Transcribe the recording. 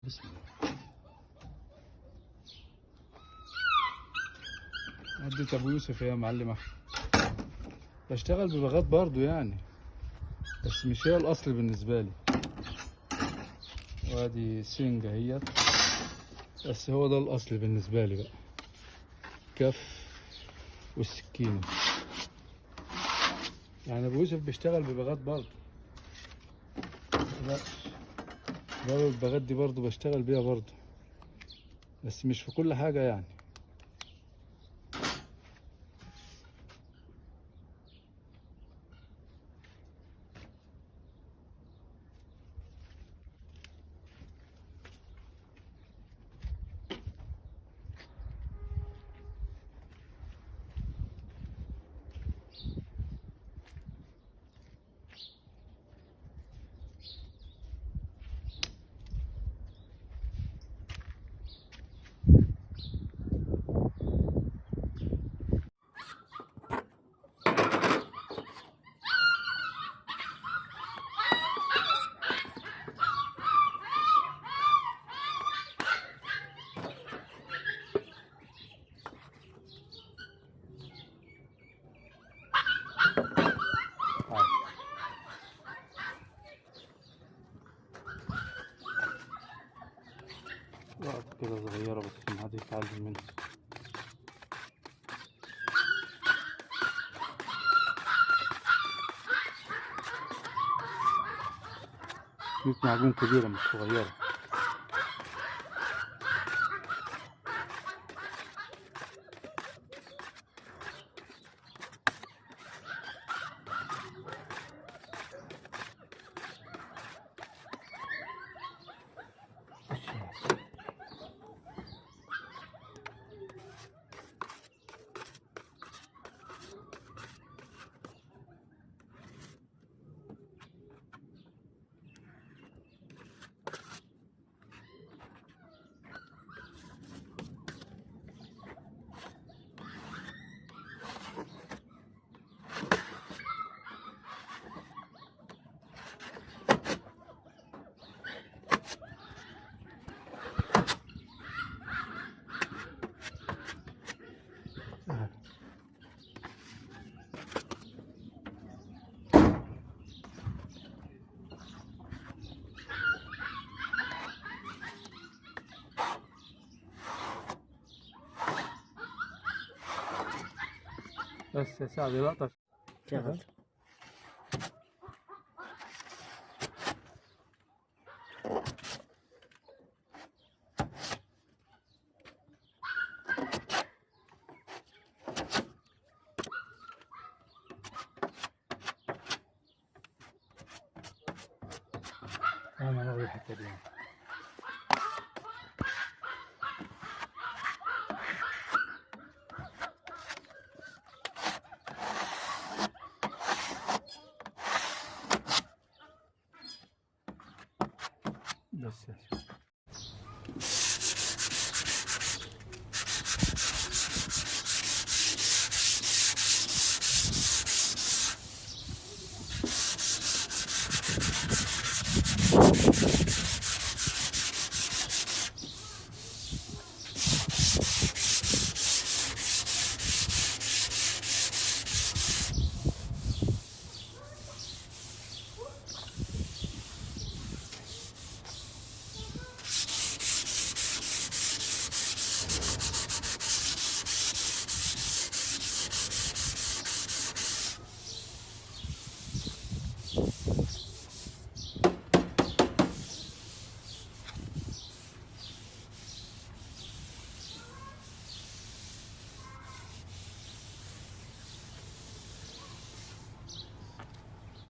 بسم الله. عدت ابو يوسف يا معلم احمد. بشتغل ببغات برضو يعني، بس مش هي الاصل بالنسبه لي. وادي سنجة اهيت، بس هو ده الاصل بالنسبه لي بقى. كف والسكينه. يعني ابو يوسف بيشتغل ببغات برضو. لا، برضو البغات دي برضو بشتغل بيها برضو، بس مش في كل حاجه يعني. لقطة كده صغيرة بس ما حد يتعلم منها. كيف معجون كبيرة مش صغيرة. بس يا سعد لقطة شغل. أنا ناوي الحتة دي. بس يا سعد.